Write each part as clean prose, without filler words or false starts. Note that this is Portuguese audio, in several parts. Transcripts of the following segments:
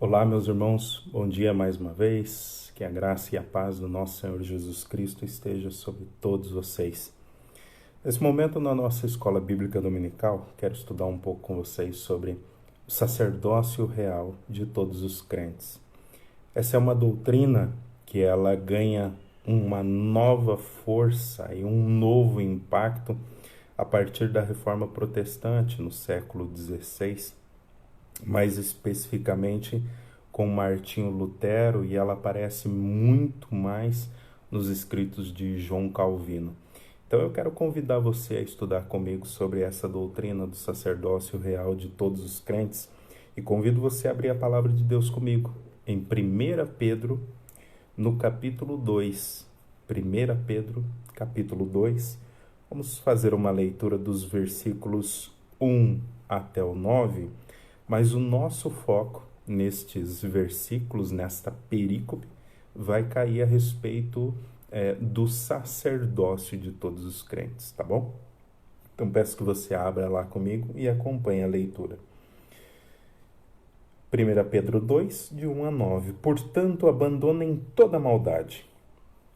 Olá, meus irmãos, bom dia mais uma vez. Que a graça e a paz do nosso Senhor Jesus Cristo esteja sobre todos vocês. Nesse momento, na nossa escola bíblica dominical, quero estudar um pouco com vocês sobre o sacerdócio real de todos os crentes. Essa é uma doutrina que ela ganha uma nova força e um novo impacto a partir da Reforma Protestante no século XVI, mais especificamente com Martinho Lutero, e ela aparece muito mais nos escritos de João Calvino. Então eu quero convidar você a estudar comigo sobre essa doutrina do sacerdócio real de todos os crentes e convido você a abrir a palavra de Deus comigo em 1 Pedro, no capítulo 2. 1 Pedro, capítulo 2. Vamos fazer uma leitura dos versículos 1 até o 9, mas o nosso foco nestes versículos, nesta perícope, vai cair a respeito do sacerdócio de todos os crentes, tá bom? Então peço que você abra lá comigo e acompanhe a leitura. 1 Pedro 2, de 1 a 9. Portanto, abandonem toda maldade,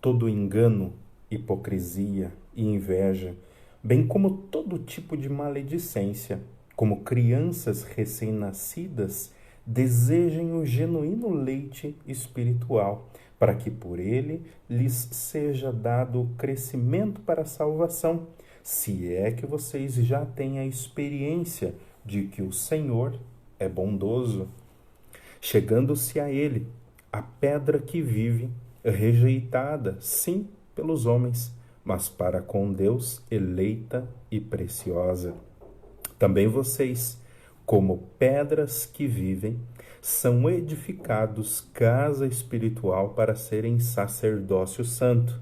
todo engano, hipocrisia e inveja, bem como todo tipo de maledicência. Como crianças recém-nascidas, desejem o genuíno leite espiritual, para que por ele lhes seja dado o crescimento para a salvação, se é que vocês já têm a experiência de que o Senhor é bondoso. Chegando-se a ele, a pedra que vive, rejeitada, sim, pelos homens, mas para com Deus eleita e preciosa. Também vocês, como pedras que vivem, são edificados casa espiritual para serem sacerdócio santo,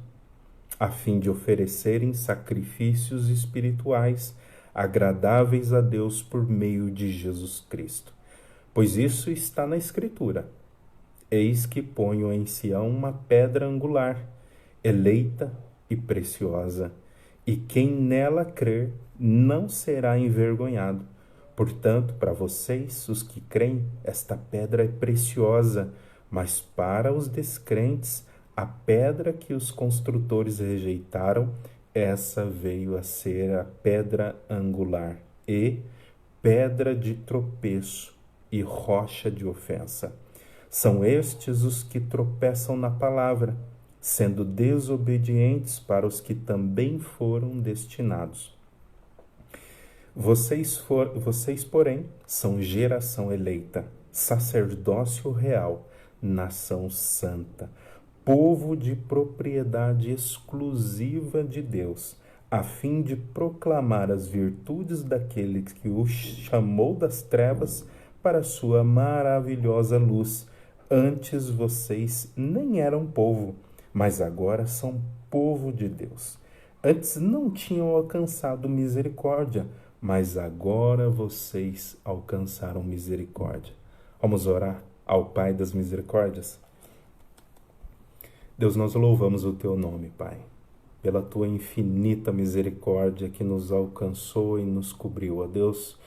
a fim de oferecerem sacrifícios espirituais agradáveis a Deus por meio de Jesus Cristo. Pois isso está na Escritura. Eis que ponho em Sião uma pedra angular, eleita e preciosa, e quem nela crer não será envergonhado. Portanto, para vocês, os que creem, esta pedra é preciosa, mas para os descrentes, a pedra que os construtores rejeitaram, essa veio a ser a pedra angular e pedra de tropeço e rocha de ofensa. São estes os que tropeçam na palavra, sendo desobedientes para os que também foram destinados. Vocês, porém, são geração eleita, sacerdócio real, nação santa, povo de propriedade exclusiva de Deus, a fim de proclamar as virtudes daquele que o chamou das trevas para a sua maravilhosa luz. Antes vocês nem eram povo, mas agora são povo de Deus. Antes não tinham alcançado misericórdia, mas agora vocês alcançaram misericórdia. Vamos orar ao Pai das misericórdias? Deus, nós louvamos o teu nome, Pai, pela tua infinita misericórdia que nos alcançou e nos cobriu, ó Deus,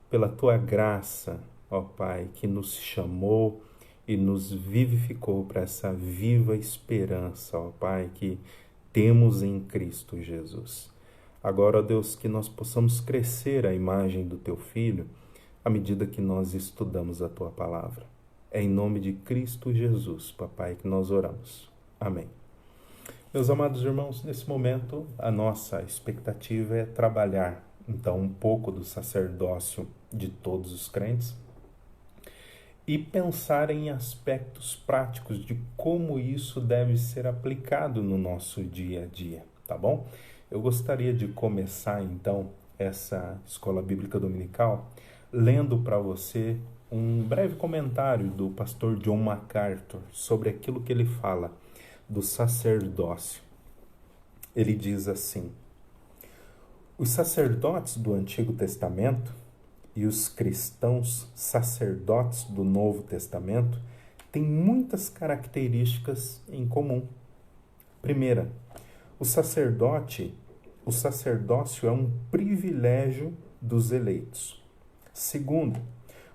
pela tua graça, ó Pai, que nos chamou e nos vivificou para essa viva esperança, ó Pai, que temos em Cristo Jesus. Agora, ó Deus, que nós possamos crescer à imagem do Teu Filho à medida que nós estudamos a Tua Palavra. É em nome de Cristo Jesus, Papai, que nós oramos. Amém. Meus amados irmãos, nesse momento, a nossa expectativa é trabalhar, então, um pouco do sacerdócio de todos os crentes e pensar em aspectos práticos de como isso deve ser aplicado no nosso dia a dia, tá bom? Eu gostaria de começar, então, essa escola bíblica dominical lendo para você um breve comentário do pastor John MacArthur sobre aquilo que ele fala do sacerdócio. Ele diz assim: os sacerdotes do Antigo Testamento e os cristãos sacerdotes do Novo Testamento têm muitas características em comum. Primeira, o sacerdócio é um privilégio dos eleitos. Segundo,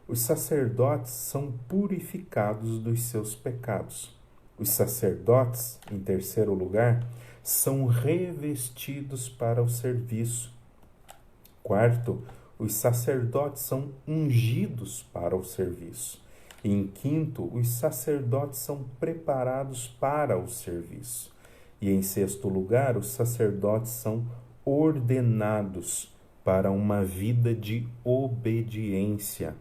Os sacerdotes são purificados dos seus pecados. Os sacerdotes, em terceiro lugar, são revestidos para o serviço. Quarto, os sacerdotes são ungidos para o serviço. E em quinto, os sacerdotes são preparados para o serviço. E em sexto lugar, os sacerdotes são ordenados para uma vida de obediência.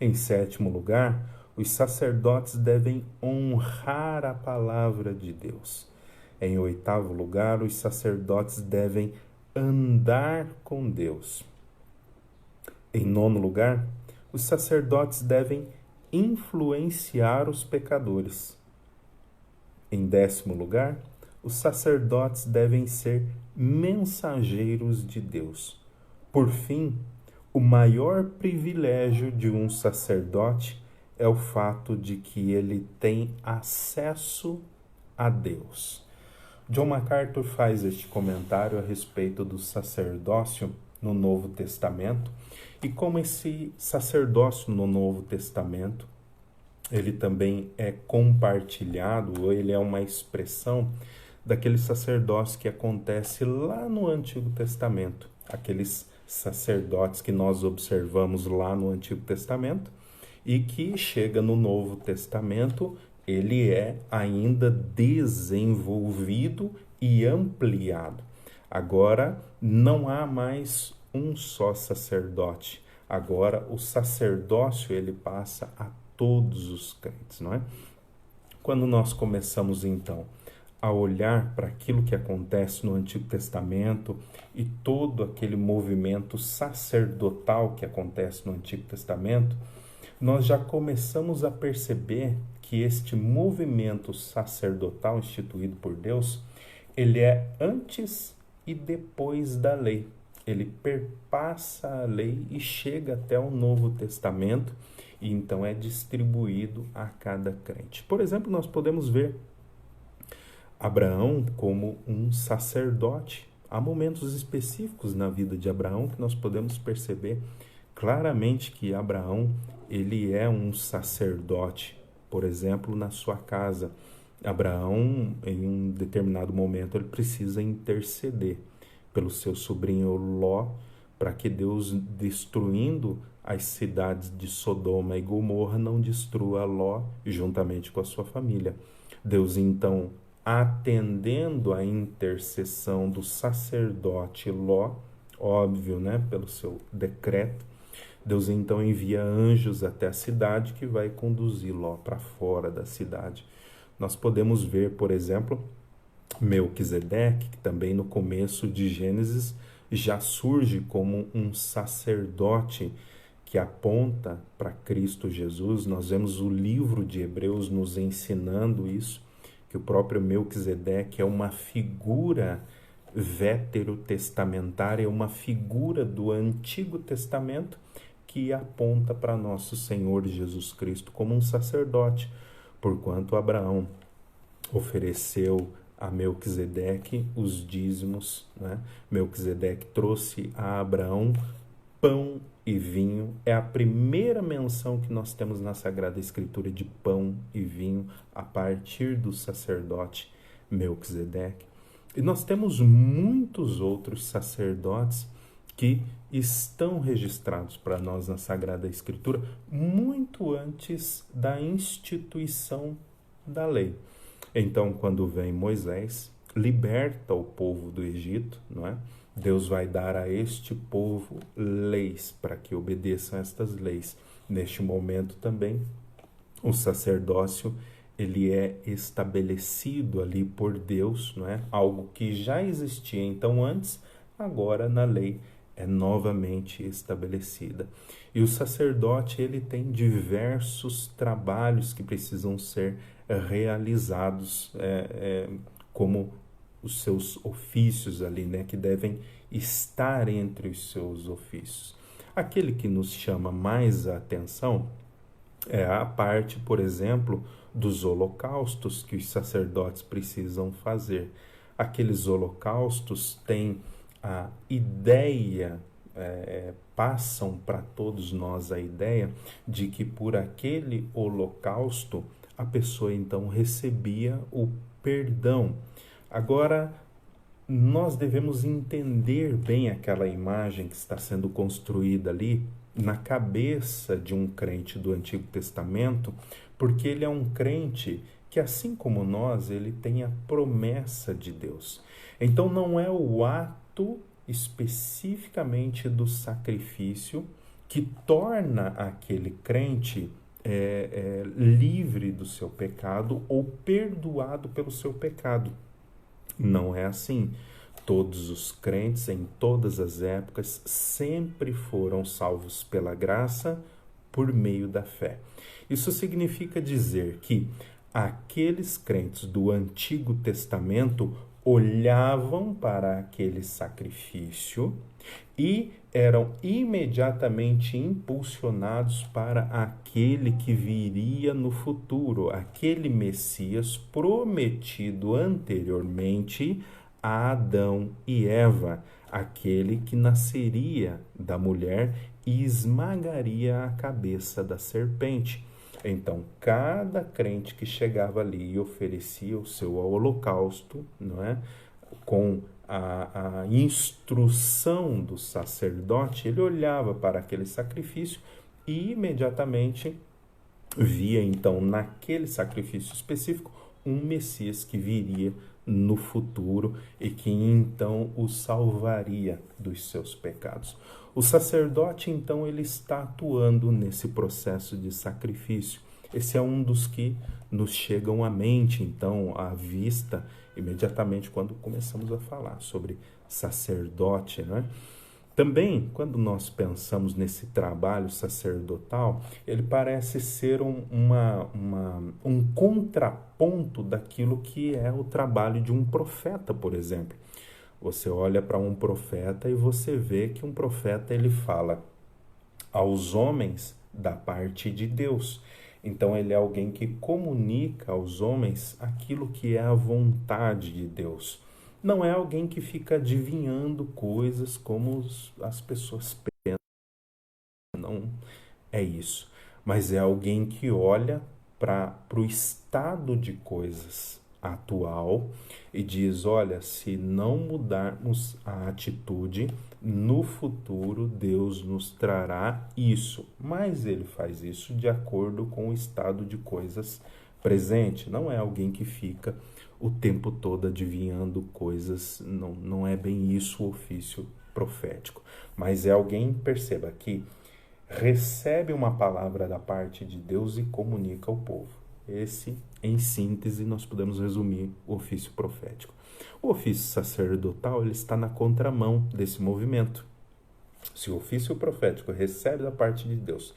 Em sétimo lugar, os sacerdotes devem honrar a palavra de Deus. Em oitavo lugar, os sacerdotes devem andar com Deus. Em nono lugar, os sacerdotes devem influenciar os pecadores. Em décimo lugar, os sacerdotes devem ser mensageiros de Deus. Por fim, o maior privilégio de um sacerdote é o fato de que ele tem acesso a Deus. John MacArthur faz este comentário a respeito do sacerdócio no Novo Testamento e como esse sacerdócio no Novo Testamento ele também é compartilhado, ou ele é uma expressão daquele sacerdócio que acontece lá no Antigo Testamento, aqueles sacerdotes que nós observamos lá no Antigo Testamento e que chega no Novo Testamento, ele é ainda desenvolvido e ampliado. Agora não há mais um só sacerdote. Agora o sacerdócio ele passa a todos os crentes, não é? Quando nós começamos então a olhar para aquilo que acontece no Antigo Testamento e todo aquele movimento sacerdotal que acontece no Antigo Testamento, nós já começamos a perceber que este movimento sacerdotal instituído por Deus, ele é antes e depois da lei. Ele perpassa a lei e chega até o Novo Testamento e então é distribuído a cada crente. Por exemplo, nós podemos ver Abraão como um sacerdote. Há momentos específicos na vida de Abraão que nós podemos perceber claramente que Abraão ele é um sacerdote. Por exemplo, na sua casa, Abraão, em um determinado momento, ele precisa interceder pelo seu sobrinho Ló, para que Deus, destruindo as cidades de Sodoma e Gomorra, não destrua Ló juntamente com a sua família. Deus, então, atendendo à intercessão do sacerdote Ló, óbvio, né, pelo seu decreto, Deus então envia anjos até a cidade que vai conduzir Ló para fora da cidade. Nós podemos ver, por exemplo, Melquisedeque, que também no começo de Gênesis já surge como um sacerdote que aponta para Cristo Jesus. Nós vemos o livro de Hebreus nos ensinando isso, que o próprio Melquisedeque é uma figura veterotestamentária, uma figura do Antigo Testamento que aponta para nosso Senhor Jesus Cristo como um sacerdote, porquanto Abraão ofereceu a Melquisedeque os dízimos, né? Melquisedeque trouxe a Abraão pão e vinho. É a primeira menção que nós temos na Sagrada Escritura de pão e vinho a partir do sacerdote Melquisedeque. E nós temos muitos outros sacerdotes que estão registrados para nós na Sagrada Escritura muito antes da instituição da lei. Então, quando vem Moisés, liberta o povo do Egito, não é? Deus vai dar a este povo leis para que obedeçam estas leis. Neste momento também, o sacerdócio ele é estabelecido ali por Deus, não é? Algo que já existia então antes, agora na lei é novamente estabelecida. E o sacerdote ele tem diversos trabalhos que precisam ser realizados, como os seus ofícios ali, né, que devem estar entre os seus ofícios. Aquele que nos chama mais a atenção é a parte, por exemplo, dos holocaustos que os sacerdotes precisam fazer. Aqueles holocaustos têm a ideia passam para todos nós a ideia de que por aquele holocausto a pessoa então recebia o perdão. Agora, nós devemos entender bem aquela imagem que está sendo construída ali na cabeça de um crente do Antigo Testamento, porque ele é um crente que, assim como nós, ele tem a promessa de Deus. Então, não é o ato especificamente do sacrifício que torna aquele crente livre do seu pecado ou perdoado pelo seu pecado. Não é assim. Todos os crentes, em todas as épocas, sempre foram salvos pela graça por meio da fé. Isso significa dizer que aqueles crentes do Antigo Testamento olhavam para aquele sacrifício e eram imediatamente impulsionados para aquele que viria no futuro, aquele Messias prometido anteriormente a Adão e Eva, aquele que nasceria da mulher e esmagaria a cabeça da serpente. Então, cada crente que chegava ali e oferecia o seu holocausto, não é? Com a instrução do sacerdote, ele olhava para aquele sacrifício e imediatamente via, então, naquele sacrifício específico, um Messias que viria no futuro e que então o salvaria dos seus pecados. O sacerdote, então, ele está atuando nesse processo de sacrifício. Esse é um dos que nos chegam à mente, então, à vista, imediatamente quando começamos a falar sobre sacerdote, né? Também, quando nós pensamos nesse trabalho sacerdotal, ele parece ser um contraponto daquilo que é o trabalho de um profeta, por exemplo. Você olha para um profeta e você vê que um profeta ele fala aos homens da parte de Deus. Então ele é alguém que comunica aos homens aquilo que é a vontade de Deus. Não é alguém que fica adivinhando coisas como as pessoas pensam. Não é isso. Mas é alguém que olha para o estado de coisas atual e diz, olha, se não mudarmos a atitude, no futuro Deus nos trará isso. Mas ele faz isso de acordo com o estado de coisas presente. Não é alguém que fica o tempo todo adivinhando coisas, não é bem isso o ofício profético. Mas é alguém, perceba que recebe uma palavra da parte de Deus e comunica ao povo. Esse, em síntese, nós podemos resumir o ofício profético. O ofício sacerdotal ele está na contramão desse movimento. Se o ofício profético recebe da parte de Deus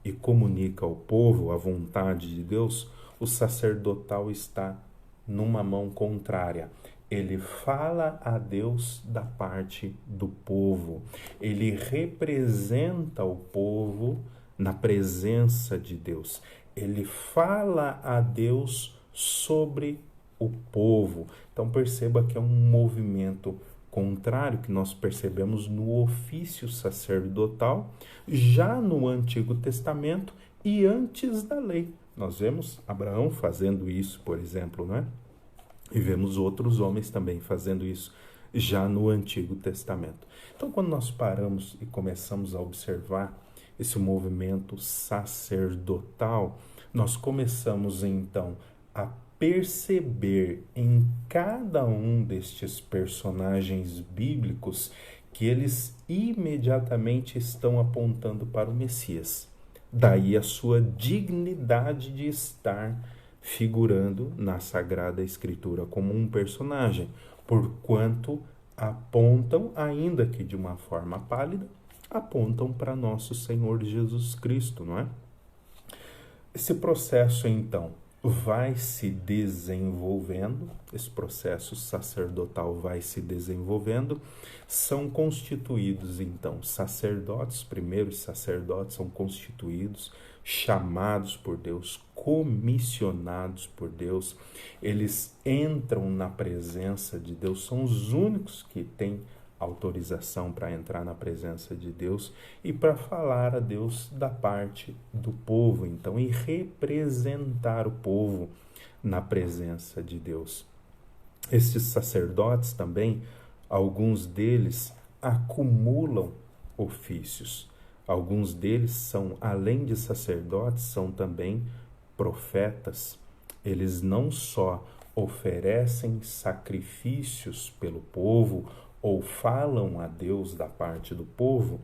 e comunica ao povo a vontade de Deus, o sacerdotal está numa mão contrária. Ele fala a Deus da parte do povo. Ele representa o povo na presença de Deus. Ele fala a Deus sobre o povo. Então perceba que é um movimento contrário que nós percebemos no ofício sacerdotal, já no Antigo Testamento e antes da lei. Nós vemos Abraão fazendo isso, por exemplo, né? E vemos outros homens também fazendo isso já no Antigo Testamento. Então, quando nós paramos e começamos a observar esse movimento sacerdotal, nós começamos então a perceber em cada um destes personagens bíblicos que eles imediatamente estão apontando para o Messias. Daí a sua dignidade de estar figurando na Sagrada Escritura como um personagem, porquanto apontam, ainda que de uma forma pálida, apontam para nosso Senhor Jesus Cristo, não é? Esse processo, então, vai se desenvolvendo, esse processo sacerdotal vai se desenvolvendo, são constituídos, então, sacerdotes, primeiros sacerdotes são constituídos, chamados por Deus, comissionados por Deus, eles entram na presença de Deus, são os únicos que têm autorização para entrar na presença de Deus e para falar a Deus da parte do povo, então, e representar o povo na presença de Deus. Estes sacerdotes também, alguns deles acumulam ofícios. Alguns deles são, além de sacerdotes, são também profetas. Eles não só oferecem sacrifícios pelo povo ou falam a Deus da parte do povo,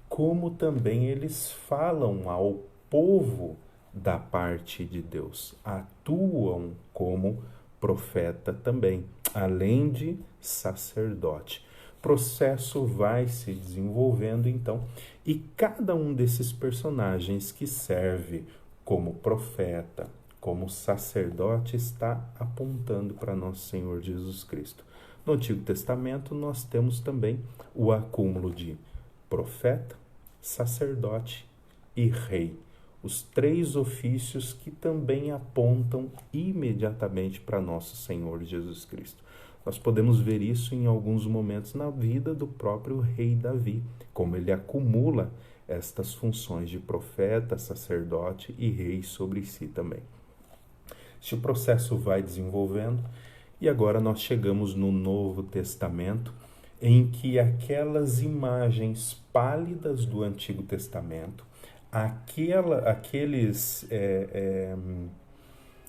como também eles falam ao povo da parte de Deus. Atuam como profeta também, além de sacerdote. O processo vai se desenvolvendo então, e cada um desses personagens que serve como profeta, como sacerdote, está apontando para nosso Senhor Jesus Cristo. No Antigo Testamento nós temos também o acúmulo de profeta, sacerdote e rei. Os três ofícios que também apontam imediatamente para nosso Senhor Jesus Cristo. Nós podemos ver isso em alguns momentos na vida do próprio rei Davi, como ele acumula estas funções de profeta, sacerdote e rei sobre si também. Este processo vai desenvolvendo e agora nós chegamos no Novo Testamento, em que aquelas imagens pálidas do Antigo Testamento,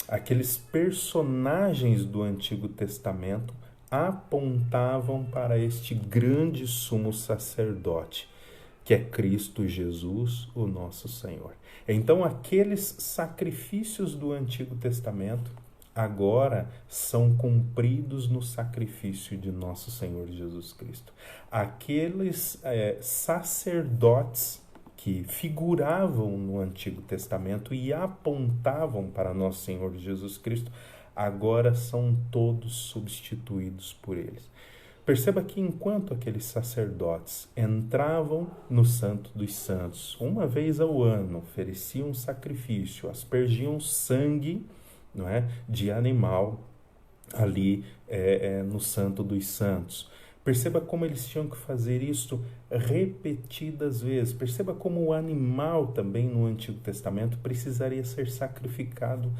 aqueles personagens do Antigo Testamento apontavam para este grande sumo sacerdote, que é Cristo Jesus, o nosso Senhor. Então, aqueles sacrifícios do Antigo Testamento agora são cumpridos no sacrifício de nosso Senhor Jesus Cristo. Aqueles sacerdotes que figuravam no Antigo Testamento e apontavam para nosso Senhor Jesus Cristo, agora são todos substituídos por eles. Perceba que enquanto aqueles sacerdotes entravam no Santo dos Santos, uma vez ao ano, ofereciam sacrifício, aspergiam sangue, não é, de animal ali no Santo dos Santos. Perceba como eles tinham que fazer isso repetidas vezes. Perceba como o animal também no Antigo Testamento precisaria ser sacrificado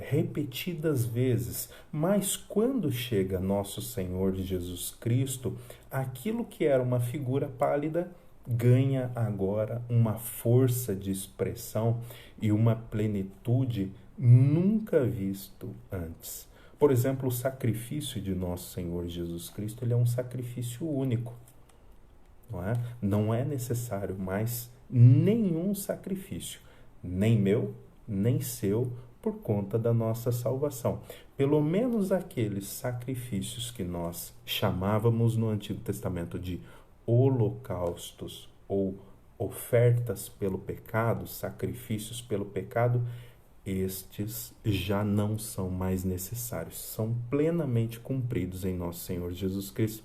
repetidas vezes. Mas quando chega nosso Senhor Jesus Cristo, aquilo que era uma figura pálida ganha agora uma força de expressão e uma plenitude nunca visto antes. Por exemplo, o sacrifício de nosso Senhor Jesus Cristo, ele é um sacrifício único. Não é necessário mais nenhum sacrifício, nem meu, nem seu, por conta da nossa salvação. Pelo menos aqueles sacrifícios que nós chamávamos no Antigo Testamento de holocaustos ou ofertas pelo pecado, sacrifícios pelo pecado, estes já não são mais necessários, são plenamente cumpridos em nosso Senhor Jesus Cristo.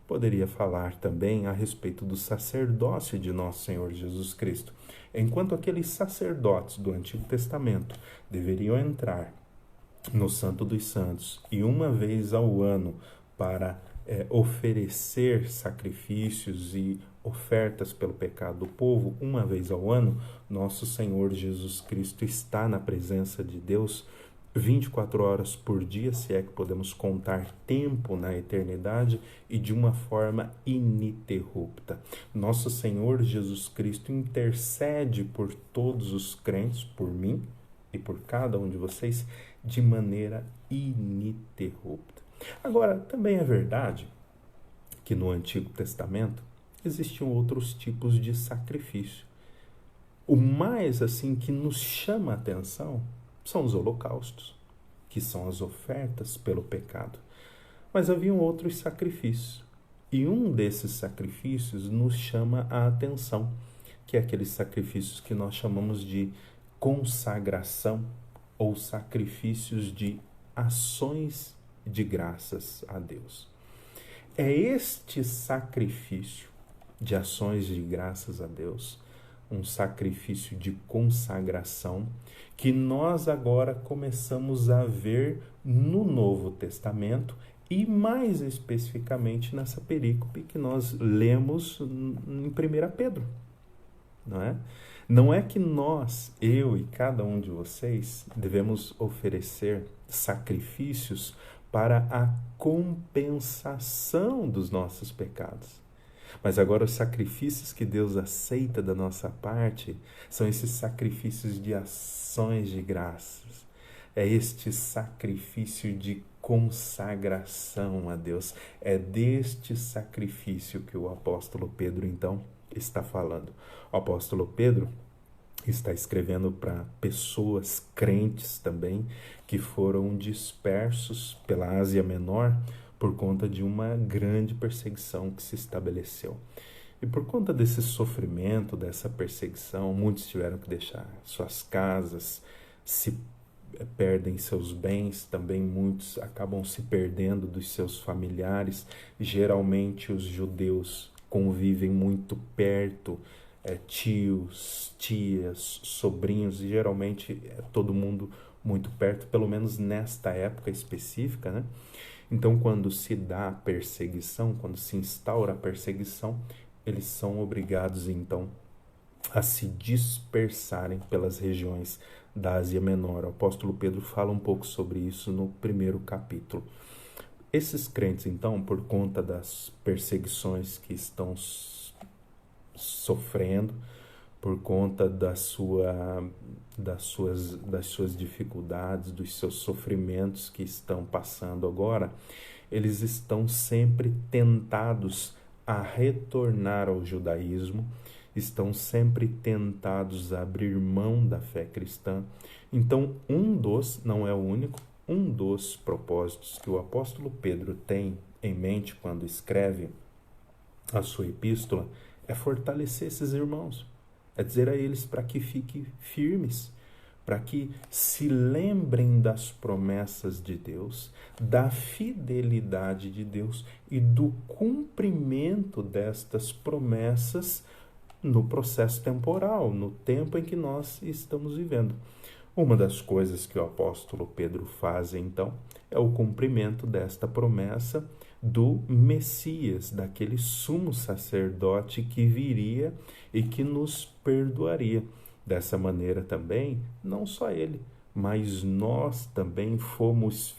Poderia falar também a respeito do sacerdócio de nosso Senhor Jesus Cristo. Enquanto aqueles sacerdotes do Antigo Testamento deveriam entrar no Santo dos Santos e uma vez ao ano para oferecer sacrifícios e ofertas pelo pecado do povo, uma vez ao ano, nosso Senhor Jesus Cristo está na presença de Deus 24 horas por dia, se é que podemos contar tempo na eternidade, e de uma forma ininterrupta. Nosso Senhor Jesus Cristo intercede por todos os crentes, por mim e por cada um de vocês, de maneira ininterrupta. Agora, também é verdade que no Antigo Testamento existiam outros tipos de sacrifício. O mais assim que nos chama a atenção são os holocaustos, que são as ofertas pelo pecado. Mas haviam outros sacrifícios. E um desses sacrifícios nos chama a atenção, que é aqueles sacrifícios que nós chamamos de consagração ou sacrifícios de ações de graças a Deus. É este sacrifício de ações de graças a Deus, um sacrifício de consagração, que nós agora começamos a ver no Novo Testamento e mais especificamente nessa perícope que nós lemos em 1 Pedro, não é? Não é que nós, eu e cada um de vocês, devemos oferecer sacrifícios para a compensação dos nossos pecados. Mas agora os sacrifícios que Deus aceita da nossa parte são esses sacrifícios de ações de graças. É este sacrifício de consagração a Deus. É deste sacrifício que o apóstolo Pedro, então, está falando. O apóstolo Pedro está escrevendo para pessoas crentes também que foram dispersos pela Ásia Menor por conta de uma grande perseguição que se estabeleceu. E por conta desse sofrimento, dessa perseguição, muitos tiveram que deixar suas casas, se perdem seus bens, também muitos acabam se perdendo dos seus familiares. Geralmente os judeus convivem muito perto, tios, tias, sobrinhos, e geralmente é todo mundo muito perto, pelo menos nesta época específica, né? Então, quando se dá a perseguição, quando se instaura a perseguição, eles são obrigados, então, a se dispersarem pelas regiões da Ásia Menor. O apóstolo Pedro fala um pouco sobre isso no 1º capítulo. Esses crentes, então, por conta das perseguições que estão sofrendo, por conta das suas dificuldades, dos seus sofrimentos que estão passando agora, eles estão sempre tentados a retornar ao judaísmo, estão sempre tentados a abrir mão da fé cristã. Então, não é o único, um dos propósitos que o apóstolo Pedro tem em mente quando escreve a sua epístola é fortalecer esses irmãos, é dizer a eles para que fiquem firmes, para que se lembrem das promessas de Deus, da fidelidade de Deus e do cumprimento destas promessas no processo temporal, no tempo em que nós estamos vivendo. Uma das coisas que o apóstolo Pedro faz, então, é o cumprimento desta promessa do Messias, daquele sumo sacerdote que viria e que nos perdoaria. Dessa maneira também, não só ele, mas nós também fomos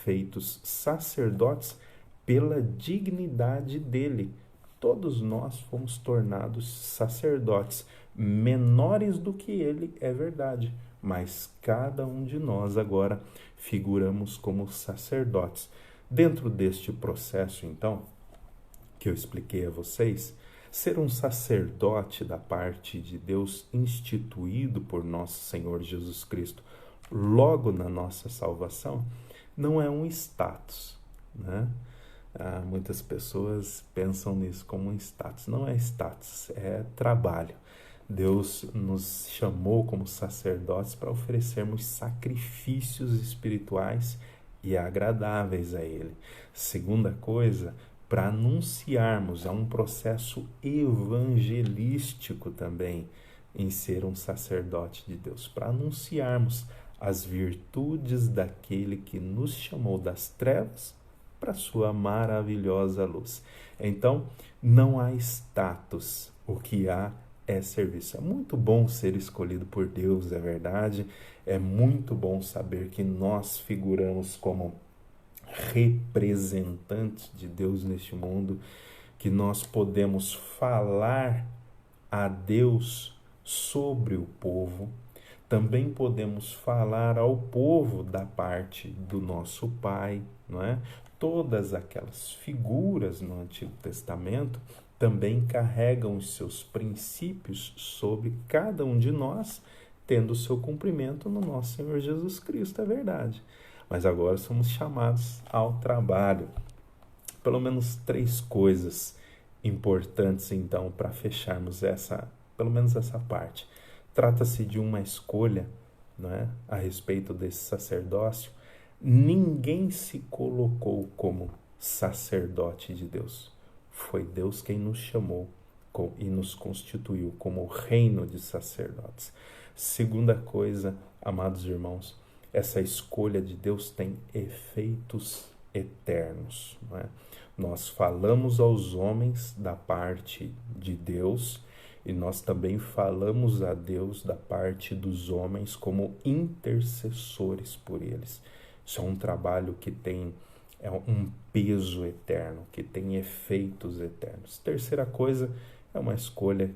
feitos sacerdotes pela dignidade dele. Todos nós fomos tornados sacerdotes, menores do que ele, é verdade, mas cada um de nós agora figuramos como sacerdotes. Dentro deste processo, então, que eu expliquei a vocês, ser um sacerdote da parte de Deus instituído por nosso Senhor Jesus Cristo logo na nossa salvação não é um status, né? Muitas pessoas pensam nisso como um status. Não é status, é trabalho. Deus nos chamou como sacerdotes para oferecermos sacrifícios espirituais e agradáveis a Ele. Segunda coisa, para anunciarmos, há um processo evangelístico também em ser um sacerdote de Deus, para anunciarmos as virtudes daquele que nos chamou das trevas para a sua maravilhosa luz. Então, não há status, o que há é serviço. É muito bom ser escolhido por Deus, é verdade. É muito bom saber que nós figuramos como representantes de Deus neste mundo, que nós podemos falar a Deus sobre o povo. Também podemos falar ao povo da parte do nosso Pai, não é? Todas aquelas figuras no Antigo Testamento também carregam os seus princípios sobre cada um de nós, tendo o seu cumprimento no nosso Senhor Jesus Cristo, é verdade. Mas agora somos chamados ao trabalho. Pelo menos 3 coisas importantes, então, para fecharmos pelo menos essa parte. Trata-se de uma escolha, não é? A respeito desse sacerdócio. Ninguém se colocou como sacerdote de Deus. Foi Deus quem nos chamou e nos constituiu como reino de sacerdotes. Segunda coisa, amados irmãos, essa escolha de Deus tem efeitos eternos, não é? Nós falamos aos homens da parte de Deus e nós também falamos a Deus da parte dos homens como intercessores por eles. Isso é um trabalho que tem um peso eterno, que tem efeitos eternos. Terceira coisa é uma escolha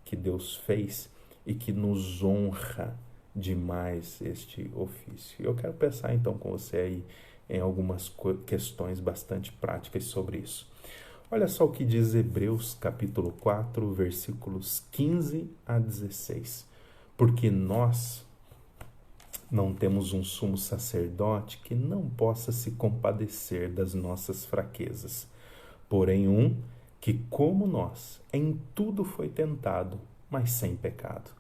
que Deus fez e que nos honra demais este ofício. Eu quero pensar então com você aí em algumas questões bastante práticas sobre isso. Olha só o que diz Hebreus capítulo 4, versículos 15 a 16. Porque nós não temos um sumo sacerdote que não possa se compadecer das nossas fraquezas, porém um que, como nós, em tudo foi tentado, mas sem pecado.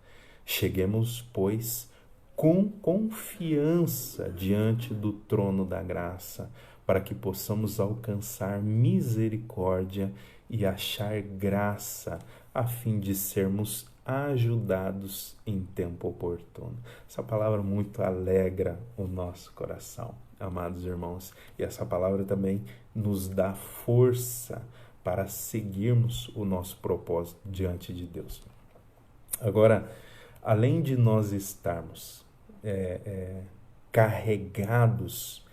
Cheguemos, pois, com confiança diante do trono da graça, para que possamos alcançar misericórdia e achar graça, a fim de sermos ajudados em tempo oportuno. Essa palavra muito alegra o nosso coração, amados irmãos, e essa palavra também nos dá força para seguirmos o nosso propósito diante de Deus. Agora, além de nós estarmos carregados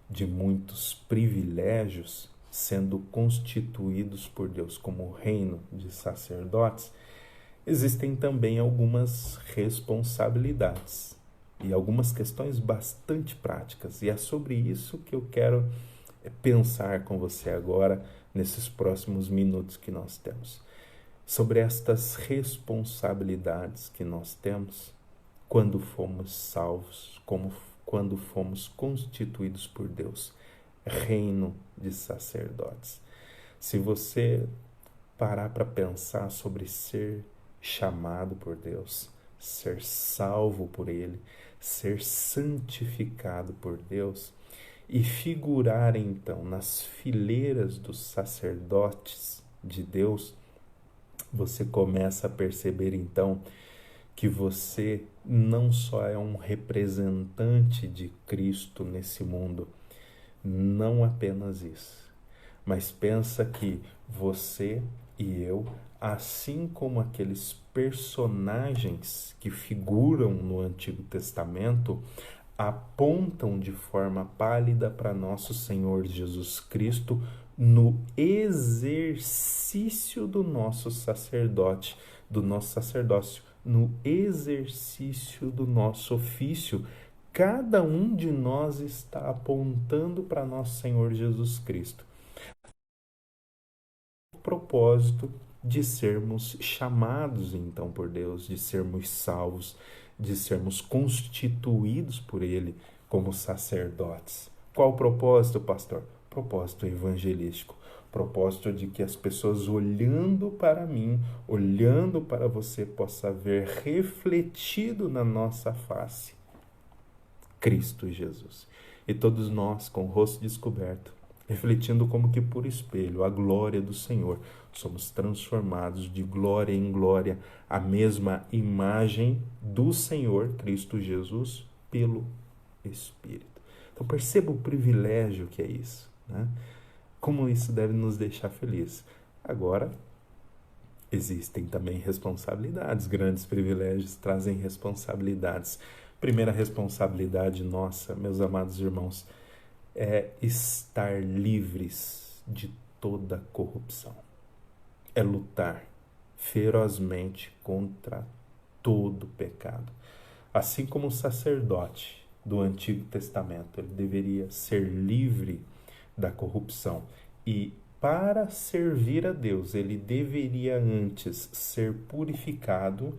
de muitos privilégios, sendo constituídos por Deus como reino de sacerdotes, existem também algumas responsabilidades e algumas questões bastante práticas. E é sobre isso que eu quero pensar com você agora, nesses próximos minutos que nós temos. Sobre estas responsabilidades que nós temos quando fomos salvos, como quando fomos constituídos por Deus, reino de sacerdotes. Se você parar para pensar sobre ser chamado por Deus, ser salvo por Ele, ser santificado por Deus e figurar então nas fileiras dos sacerdotes de Deus, você começa a perceber então que você não só é um representante de Cristo nesse mundo, não apenas isso, mas pensa que você e eu, assim como aqueles personagens que figuram no Antigo Testamento, apontam de forma pálida para nosso Senhor Jesus Cristo no exercício do nosso sacerdócio, no exercício do nosso ofício. Cada um de nós está apontando para nosso Senhor Jesus Cristo. O propósito de sermos chamados então por Deus, de sermos salvos, de sermos constituídos por Ele como sacerdotes. Qual o propósito, pastor? Propósito evangelístico. Propósito de que as pessoas olhando para mim, olhando para você, possa ver refletido na nossa face Cristo Jesus. E todos nós, com o rosto descoberto, refletindo como que por espelho a glória do Senhor, somos transformados de glória em glória, a mesma imagem do Senhor Cristo Jesus pelo Espírito. Então perceba o privilégio que é isso, né? Como isso deve nos deixar felizes. Agora, existem também responsabilidades, grandes privilégios trazem responsabilidades. Primeira responsabilidade nossa, meus amados irmãos, é estar livres de toda corrupção. É lutar ferozmente contra todo pecado. Assim como o sacerdote do Antigo Testamento, ele deveria ser livre da corrupção e para servir a Deus, ele deveria antes ser purificado.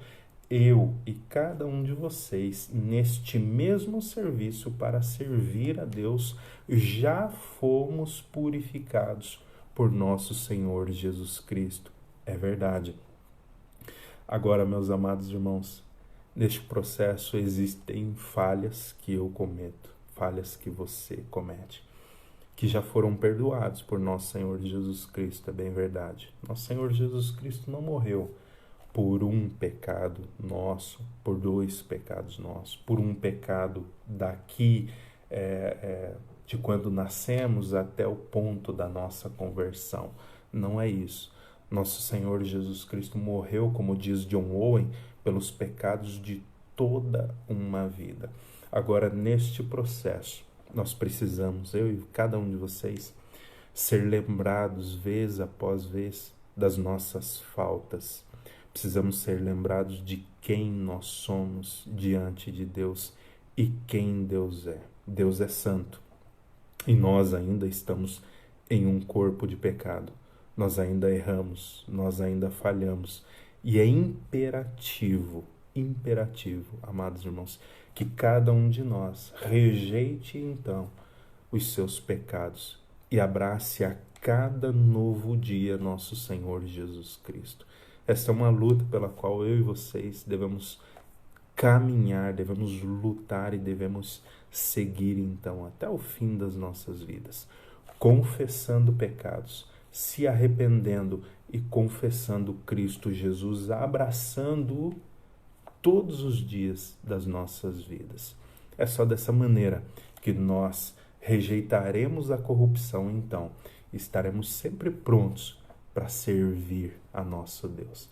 Eu e cada um de vocês, neste mesmo serviço para servir a Deus, já fomos purificados por nosso Senhor Jesus Cristo. É verdade. Agora, meus amados irmãos, neste processo existem falhas que eu cometo, falhas que você comete, que já foram perdoados por nosso Senhor Jesus Cristo, é bem verdade. Nosso Senhor Jesus Cristo não morreu por um pecado nosso, por dois pecados nossos, por um pecado daqui de quando nascemos até o ponto da nossa conversão. Não é isso. Nosso Senhor Jesus Cristo morreu, como diz John Owen, pelos pecados de toda uma vida. Agora, neste processo, nós precisamos, eu e cada um de vocês, ser lembrados vez após vez das nossas faltas. Precisamos ser lembrados de quem nós somos diante de Deus e quem Deus é. Deus é santo e nós ainda estamos em um corpo de pecado. Nós ainda erramos, nós ainda falhamos. E é imperativo, amados irmãos, que cada um de nós rejeite então os seus pecados e abrace a cada novo dia nosso Senhor Jesus Cristo. Essa é uma luta pela qual eu e vocês devemos caminhar, devemos lutar e devemos seguir então até o fim das nossas vidas, confessando pecados, se arrependendo e confessando Cristo Jesus, abraçando-o todos os dias das nossas vidas. É só dessa maneira que nós rejeitaremos a corrupção, então estaremos sempre prontos para servir a nosso Deus.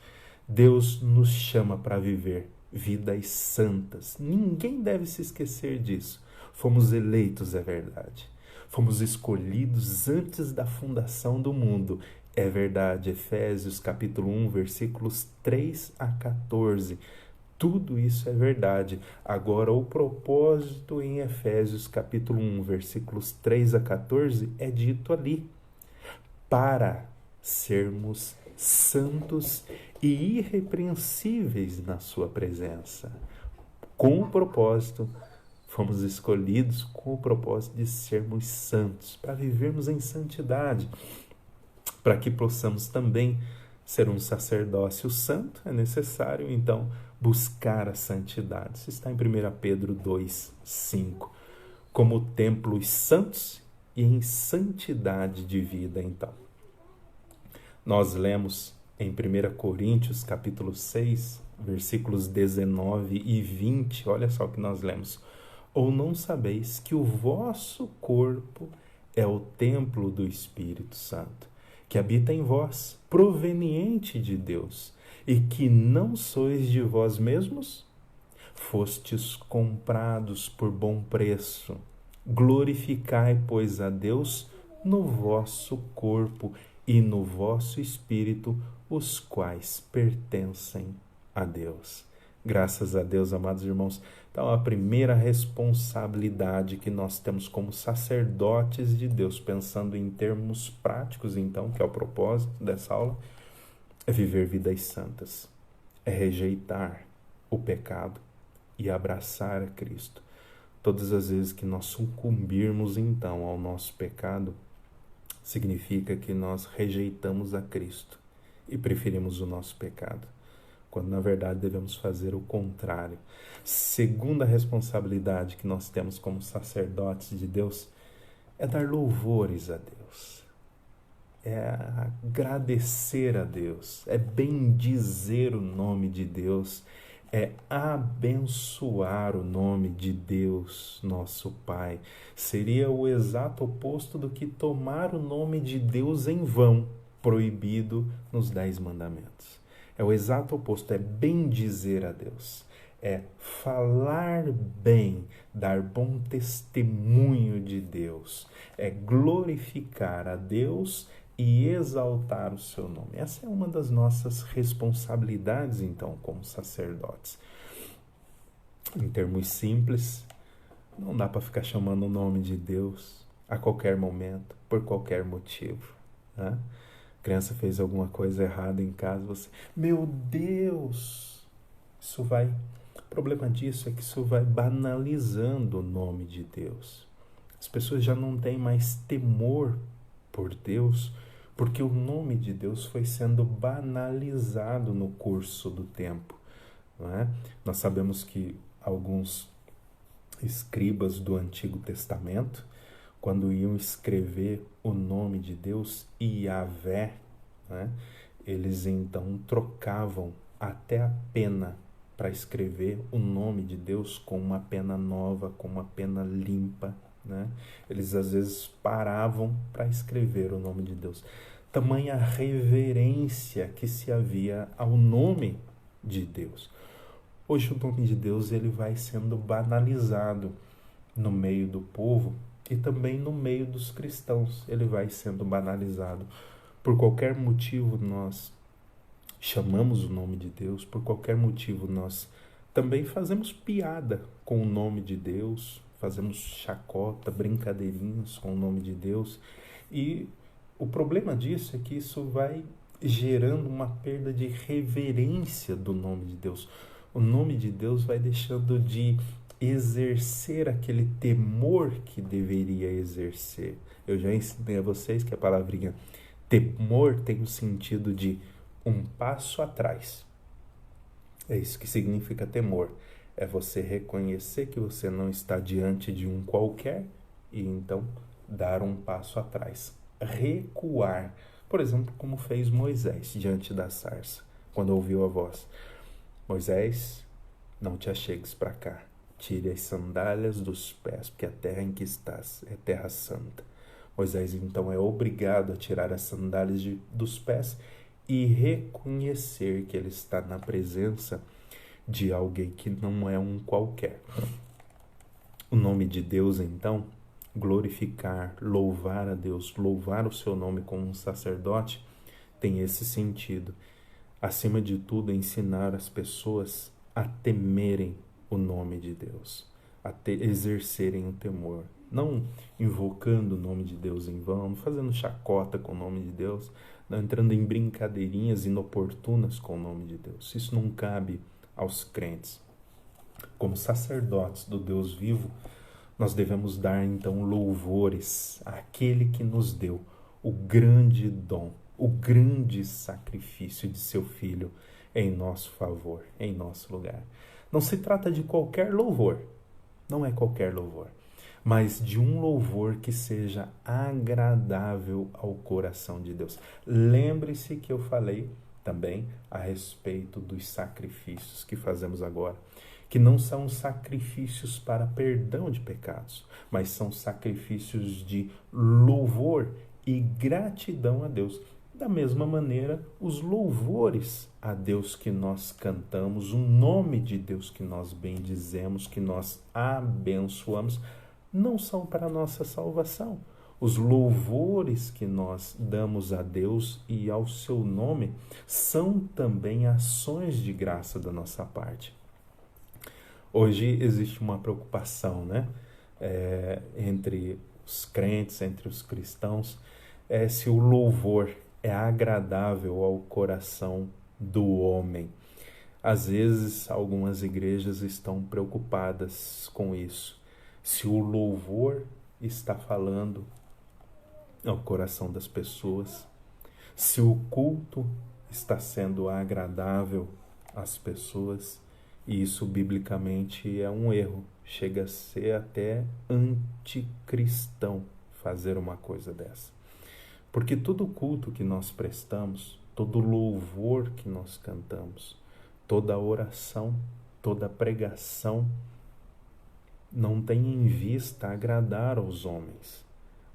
Deus nos chama para viver vidas santas. Ninguém deve se esquecer disso. Fomos eleitos, é verdade. Fomos escolhidos antes da fundação do mundo. É verdade. Efésios capítulo 1, versículos 3 a 14. Tudo isso é verdade. Agora, o propósito em Efésios capítulo 1, versículos 3 a 14 é dito ali. Para sermos santos e irrepreensíveis na sua presença. Com o propósito, fomos escolhidos com o propósito de sermos santos, para vivermos em santidade, para que possamos também ser um sacerdócio santo. É necessário, então, buscar a santidade. Isso está em 1 Pedro 2, 5. Como templos santos e em santidade de vida, então. Nós lemos em 1 Coríntios, capítulo 6, versículos 19 e 20, olha só o que nós lemos. Ou não sabeis que o vosso corpo é o templo do Espírito Santo, que habita em vós, proveniente de Deus, e que não sois de vós mesmos? Fostes comprados por bom preço. Glorificai, pois, a Deus no vosso corpo e no vosso espírito, os quais pertencem a Deus. Graças a Deus, amados irmãos. Então, a primeira responsabilidade que nós temos como sacerdotes de Deus, pensando em termos práticos, então, que é o propósito dessa aula, é viver vidas santas, é rejeitar o pecado e abraçar a Cristo. Todas as vezes que nós sucumbirmos, então, ao nosso pecado, significa que nós rejeitamos a Cristo e preferimos o nosso pecado, quando na verdade devemos fazer o contrário. Segunda responsabilidade que nós temos como sacerdotes de Deus é dar louvores a Deus, é agradecer a Deus, é bendizer o nome de Deus, é abençoar o nome de Deus, nosso Pai. Seria o exato oposto do que tomar o nome de Deus em vão, proibido nos 10 mandamentos. É o exato oposto, é bendizer a Deus, é falar bem, dar bom testemunho de Deus, é glorificar a Deus e exaltar o seu nome. Essa é uma das nossas responsabilidades, então, como sacerdotes. Em termos simples, não dá para ficar chamando o nome de Deus a qualquer momento, por qualquer motivo, né? A criança fez alguma coisa errada em casa, você, meu Deus, isso vai... O problema disso é que isso vai banalizando o nome de Deus. As pessoas já não têm mais temor por Deus, porque o nome de Deus foi sendo banalizado no curso do tempo, não é? Nós sabemos que alguns escribas do Antigo Testamento, quando iam escrever o nome de Deus, Yahvé, né, eles então trocavam até a pena para escrever o nome de Deus com uma pena nova, com uma pena limpa, né? Eles às vezes paravam para escrever o nome de Deus. Tamanha reverência que se havia ao nome de Deus. Hoje o nome de Deus ele vai sendo banalizado no meio do povo e também no meio dos cristãos. Ele vai sendo banalizado. Por qualquer motivo nós chamamos o nome de Deus, por qualquer motivo nós também fazemos piada com o nome de Deus, fazemos chacota, brincadeirinhas com o nome de Deus. E o problema disso é que isso vai gerando uma perda de reverência do nome de Deus. O nome de Deus vai deixando de exercer aquele temor que deveria exercer. Eu já ensinei a vocês que a palavrinha temor tem o sentido de um passo atrás. É isso que significa temor. É você reconhecer que você não está diante de um qualquer e então dar um passo atrás. Recuar. Por exemplo, como fez Moisés diante da sarça, quando ouviu a voz. Moisés, não te achegues para cá. Tire as sandálias dos pés, porque a terra em que estás é terra santa. Moisés, então, é obrigado a tirar as sandálias dos pés e reconhecer que ele está na presença de alguém que não é um qualquer. O nome de Deus, então, glorificar, louvar a Deus, louvar o seu nome como um sacerdote, tem esse sentido. Acima de tudo, ensinar as pessoas a temerem o nome de Deus, a exercerem o temor, não invocando o nome de Deus em vão, não fazendo chacota com o nome de Deus, não entrando em brincadeirinhas inoportunas com o nome de Deus. Isso não cabe aos crentes. Como sacerdotes do Deus vivo, nós devemos dar então louvores àquele que nos deu o grande dom, o grande sacrifício de seu Filho em nosso favor, em nosso lugar. Não se trata de qualquer louvor, não é qualquer louvor, mas de um louvor que seja agradável ao coração de Deus. Lembre-se que eu falei também a respeito dos sacrifícios que fazemos agora, que não são sacrifícios para perdão de pecados, mas são sacrifícios de louvor e gratidão a Deus. Da mesma maneira, os louvores a Deus que nós cantamos, o nome de Deus que nós bendizemos, que nós abençoamos, não são para a nossa salvação. Os louvores que nós damos a Deus e ao seu nome são também ações de graça da nossa parte. Hoje existe uma preocupação, né? Entre os crentes, entre os cristãos, se o louvor é agradável ao coração do homem. Às vezes, algumas igrejas estão preocupadas com isso. Se o louvor está falando ao coração das pessoas, se o culto está sendo agradável às pessoas, e isso biblicamente é um erro. Chega a ser até anticristão fazer uma coisa dessa. Porque todo culto que nós prestamos, todo louvor que nós cantamos, toda oração, toda pregação, não tem em vista agradar aos homens,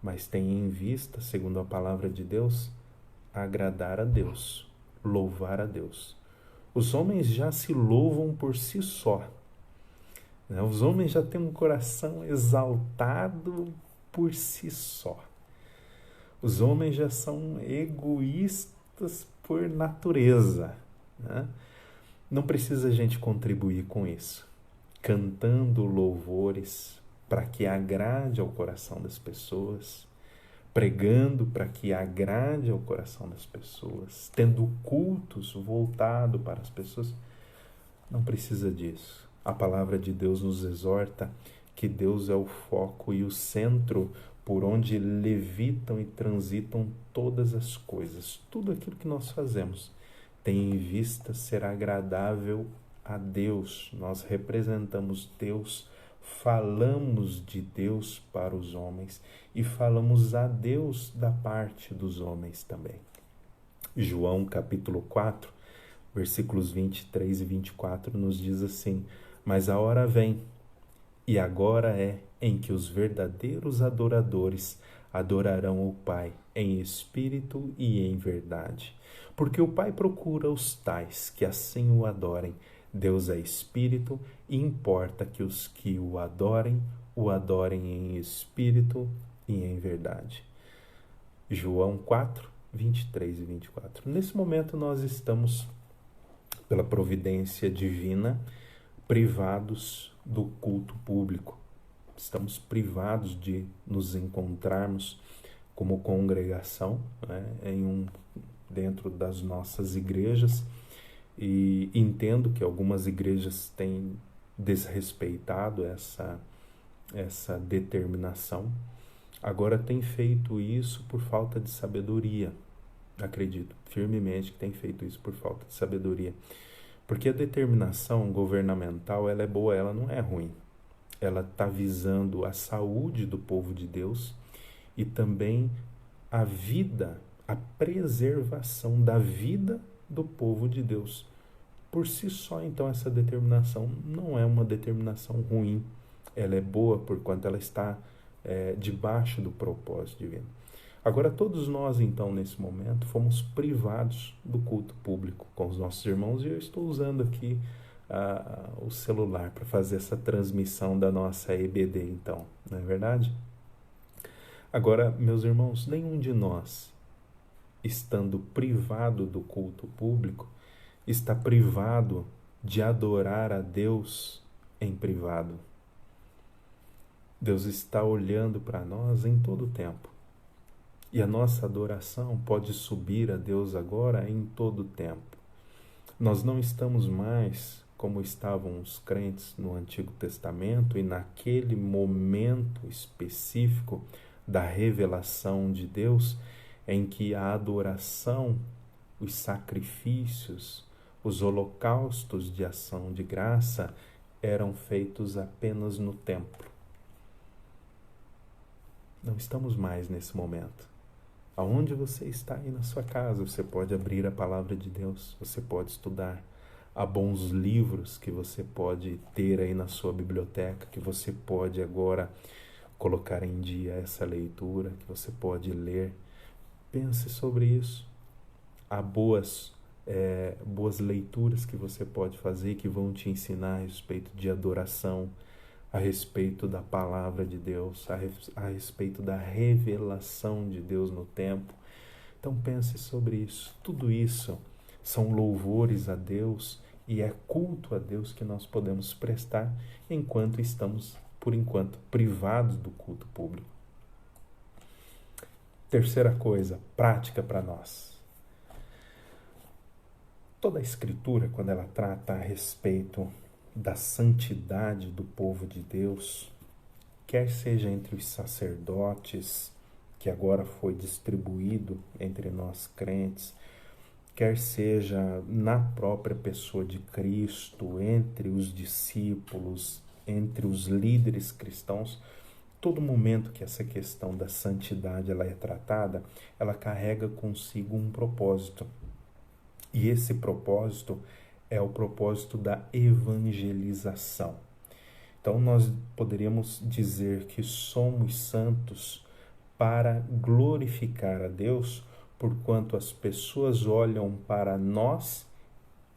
mas tem em vista, segundo a palavra de Deus, agradar a Deus, louvar a Deus. Os homens já se louvam por si só, né? Os homens já têm um coração exaltado por si só. Os homens já são egoístas por natureza, né? Não precisa a gente contribuir com isso, cantando louvores para que agrade ao coração das pessoas, pregando para que agrade ao coração das pessoas, tendo cultos voltado para as pessoas. Não precisa disso. A palavra de Deus nos exorta que Deus é o foco e o centro por onde levitam e transitam todas as coisas. Tudo aquilo que nós fazemos tem em vista ser agradável a Deus. Nós representamos Deus, falamos de Deus para os homens e falamos a Deus da parte dos homens também. João capítulo 4, versículos 23 e 24 nos diz assim: mas a hora vem, e agora é em que os verdadeiros adoradores adorarão o Pai em espírito e em verdade. Porque o Pai procura os tais que assim o adorem. Deus é espírito e importa que os que o adorem em espírito e em verdade. João 4, 23 e 24. Nesse momento nós estamos, pela providência divina, privados do culto público. Estamos privados de nos encontrarmos como congregação, né, dentro das nossas igrejas, e entendo que algumas igrejas têm desrespeitado essa determinação. Agora tem feito isso por falta de sabedoria. Acredito firmemente que tem feito isso por falta de sabedoria. Porque a determinação governamental, ela é boa, ela não é ruim. Ela está visando a saúde do povo de Deus e também a vida, a preservação da vida do povo de Deus. Por si só, então, essa determinação não é uma determinação ruim. Ela é boa porquanto ela está debaixo do propósito divino. Agora, todos nós, então, nesse momento, fomos privados do culto público com os nossos irmãos, e eu estou usando aqui o celular para fazer essa transmissão da nossa EBD, então, não é verdade? Agora, meus irmãos, nenhum de nós, estando privado do culto público, está privado de adorar a Deus em privado. Deus está olhando para nós em todo o tempo. E a nossa adoração pode subir a Deus agora em todo o tempo. Nós não estamos mais como estavam os crentes no Antigo Testamento e naquele momento específico da revelação de Deus, em que a adoração, os sacrifícios, os holocaustos de ação de graça eram feitos apenas no templo. Não estamos mais nesse momento. Aonde você está aí na sua casa, você pode abrir a palavra de Deus, você pode estudar. Há bons livros que você pode ter aí na sua biblioteca, que você pode agora colocar em dia essa leitura, que você pode ler. Pense sobre isso. Há boas leituras que você pode fazer que vão te ensinar a respeito de adoração, a respeito da palavra de Deus, a respeito da revelação de Deus no tempo. Então pense sobre isso. Tudo isso são louvores a Deus e é culto a Deus que nós podemos prestar enquanto estamos, por enquanto, privados do culto público. Terceira coisa, prática para nós. Toda a Escritura, quando ela trata a respeito da santidade do povo de Deus, quer seja entre os sacerdotes, que agora foi distribuído entre nós crentes, quer seja na própria pessoa de Cristo, entre os discípulos, entre os líderes cristãos, todo momento que essa questão da santidade ela é tratada, ela carrega consigo um propósito. E esse propósito é o propósito da evangelização. Então, nós poderíamos dizer que somos santos para glorificar a Deus, porquanto as pessoas olham para nós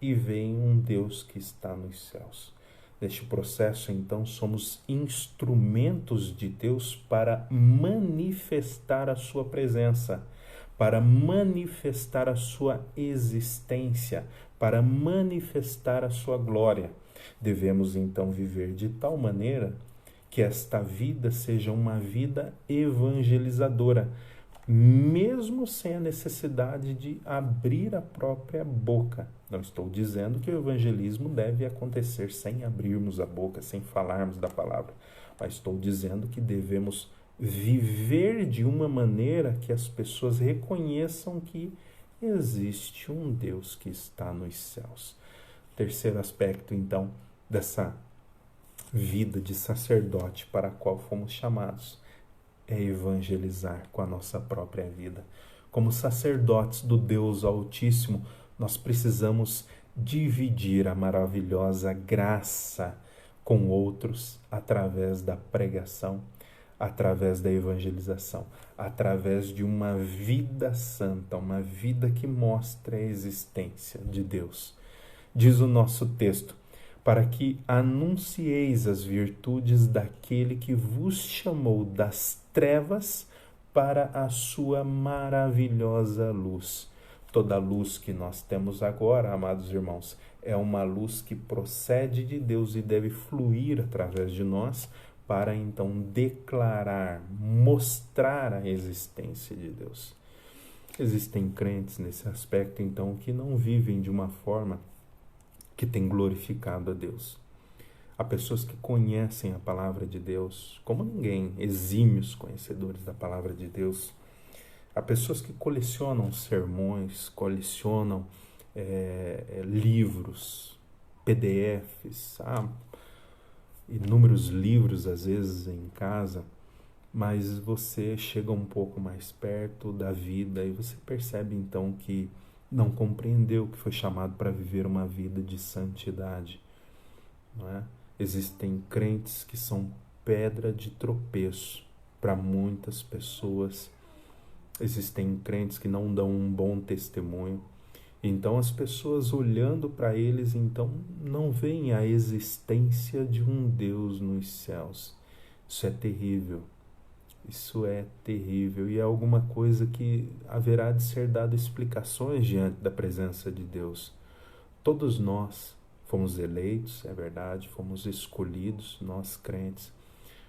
e veem um Deus que está nos céus. Neste processo, então, somos instrumentos de Deus para manifestar a sua presença, para manifestar a sua existência, para manifestar a sua glória. Devemos então viver de tal maneira que esta vida seja uma vida evangelizadora, mesmo sem a necessidade de abrir a própria boca. Não estou dizendo que o evangelismo deve acontecer sem abrirmos a boca, sem falarmos da palavra, mas estou dizendo que devemos viver de uma maneira que as pessoas reconheçam que existe um Deus que está nos céus. Terceiro aspecto, então, dessa vida de sacerdote para a qual fomos chamados é evangelizar com a nossa própria vida. Como sacerdotes do Deus Altíssimo, nós precisamos dividir a maravilhosa graça com outros através da pregação, através da evangelização, através de uma vida santa, uma vida que mostra a existência de Deus. Diz o nosso texto: para que anuncieis as virtudes daquele que vos chamou das trevas para a sua maravilhosa luz. Toda a luz que nós temos agora, amados irmãos, é uma luz que procede de Deus e deve fluir através de nós para então declarar, mostrar a existência de Deus. Existem crentes nesse aspecto, então, que não vivem de uma forma que tem glorificado a Deus. Há pessoas que conhecem a palavra de Deus como ninguém, exímios conhecedores da palavra de Deus. Há pessoas que colecionam sermões, colecionam livros, PDFs, inúmeros livros às vezes em casa, mas você chega um pouco mais perto da vida e você percebe então que não compreendeu que foi chamado para viver uma vida de santidade, não é? Existem crentes que são pedra de tropeço para muitas pessoas. Existem crentes que não dão um bom testemunho. Então as pessoas olhando para eles, então não veem a existência de um Deus nos céus. Isso é terrível. Isso é terrível e é alguma coisa que haverá de ser dado explicações diante da presença de Deus. Todos nós fomos eleitos, é verdade, fomos escolhidos, nós crentes,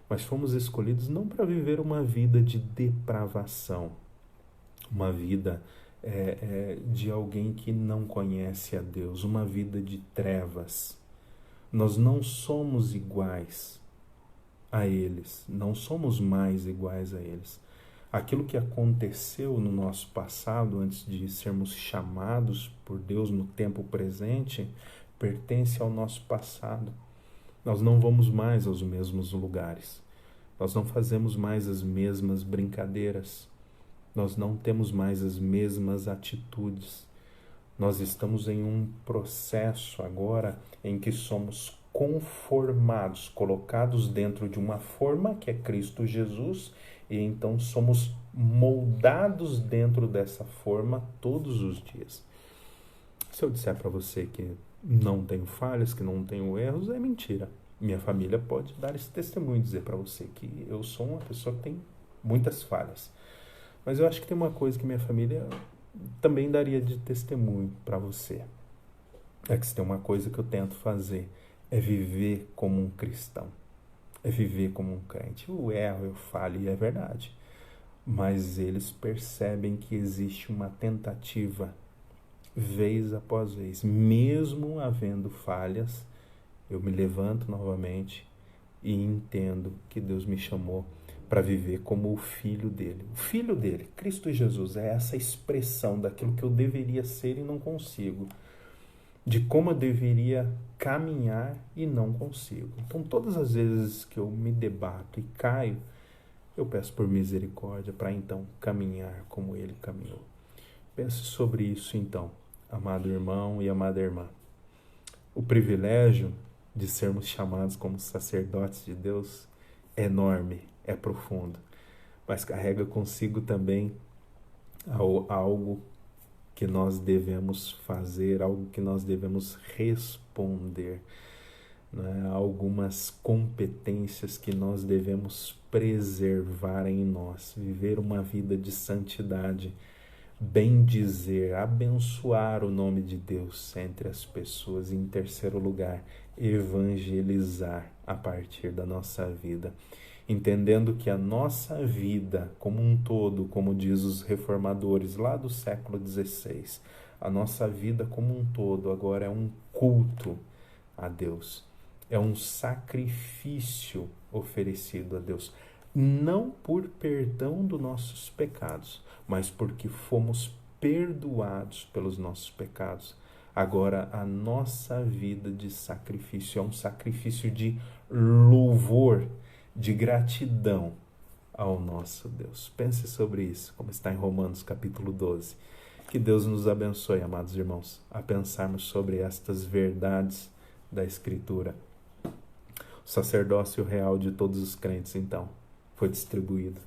mas fomos escolhidos não para viver uma vida de depravação, uma vida de alguém que não conhece a Deus, uma vida de trevas. Nós não somos iguais a eles, não somos mais iguais a eles. Aquilo que aconteceu no nosso passado, antes de sermos chamados por Deus no tempo presente, pertence ao nosso passado. Nós não vamos mais aos mesmos lugares. Nós não fazemos mais as mesmas brincadeiras. Nós não temos mais as mesmas atitudes. Nós estamos em um processo agora em que somos conformados, colocados dentro de uma forma que é Cristo Jesus, e então somos moldados dentro dessa forma todos os dias. Se eu disser para você que não tenho falhas, que não tenho erros, é mentira. Minha família pode dar esse testemunho e dizer para você que eu sou uma pessoa que tem muitas falhas. Mas eu acho que tem uma coisa que minha família também daria de testemunho para você. É que se tem uma coisa que eu tento fazer, é viver como um cristão. É viver como um crente. Eu erro, eu falho, e é verdade. Mas eles percebem que existe uma tentativa, vez após vez. Mesmo havendo falhas, eu me levanto novamente e entendo que Deus me chamou para viver como o Filho dele. O Filho dele, Cristo Jesus, é essa expressão daquilo que eu deveria ser e não consigo. De como eu deveria caminhar e não consigo. Então, todas as vezes que eu me debato e caio, eu peço por misericórdia para então caminhar como ele caminhou. Pense sobre isso então, amado irmão e amada irmã. O privilégio de sermos chamados como sacerdotes de Deus é enorme, é profundo, mas carrega consigo também algo que nós devemos fazer, algo que nós devemos responder, né? Algumas competências que nós devemos preservar em nós, viver uma vida de santidade, bendizer, abençoar o nome de Deus entre as pessoas, e em terceiro lugar, evangelizar a partir da nossa vida. Entendendo que a nossa vida como um todo, como diz os reformadores lá do século XVI, a nossa vida como um todo agora é um culto a Deus, é um sacrifício oferecido a Deus, não por perdão dos nossos pecados, mas porque fomos perdoados pelos nossos pecados. Agora a nossa vida de sacrifício é um sacrifício de louvor, de gratidão ao nosso Deus. Pense sobre isso, como está em Romanos capítulo 12. Que Deus nos abençoe, amados irmãos, a pensarmos sobre estas verdades da Escritura. O sacerdócio real de todos os crentes, então, foi distribuído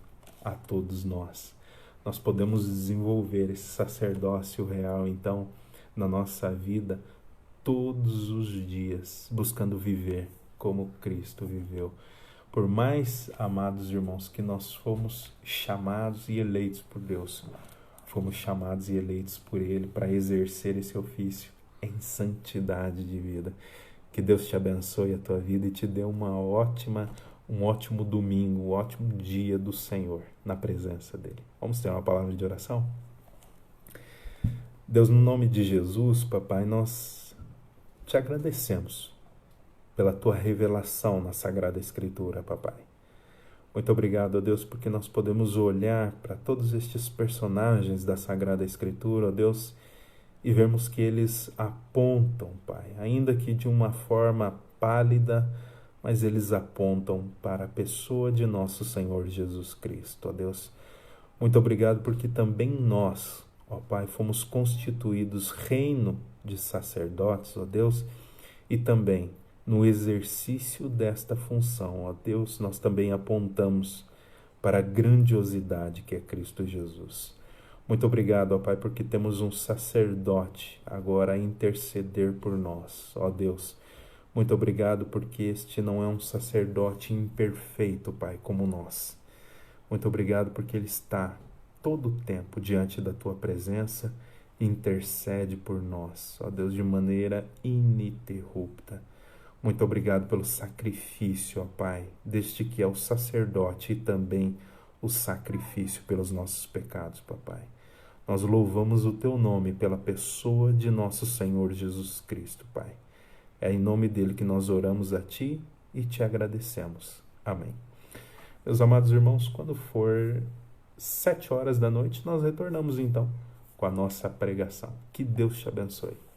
a todos nós. Nós podemos desenvolver esse sacerdócio real, então, na nossa vida, todos os dias, buscando viver como Cristo viveu. Por mais, amados irmãos, que nós fomos chamados e eleitos por Deus, fomos chamados e eleitos por Ele para exercer esse ofício em santidade de vida. Que Deus te abençoe a tua vida e te dê um ótimo domingo, um ótimo dia do Senhor na presença dEle. Vamos ter uma palavra de oração? Deus, no nome de Jesus, Papai, nós te agradecemos pela tua revelação na Sagrada Escritura, Papai. Muito obrigado, ó Deus, porque nós podemos olhar para todos estes personagens da Sagrada Escritura, ó Deus, e vermos que eles apontam, Pai, ainda que de uma forma pálida, mas eles apontam para a pessoa de nosso Senhor Jesus Cristo, ó Deus. Muito obrigado porque também nós, ó Pai, fomos constituídos reino de sacerdotes, ó Deus, e também no exercício desta função, ó Deus, nós também apontamos para a grandiosidade que é Cristo Jesus. Muito obrigado, ó Pai, porque temos um sacerdote agora a interceder por nós, ó Deus. Muito obrigado porque este não é um sacerdote imperfeito, Pai, como nós. Muito obrigado porque ele está todo o tempo diante da tua presença e intercede por nós, ó Deus, de maneira ininterrupta. Muito obrigado pelo sacrifício, ó Pai, deste que é o sacerdote e também o sacrifício pelos nossos pecados, Papai. Nós louvamos o teu nome pela pessoa de nosso Senhor Jesus Cristo, Pai. É em nome dele que nós oramos a ti e te agradecemos. Amém. Meus amados irmãos, quando for 7 horas da noite, nós retornamos então com a nossa pregação. Que Deus te abençoe.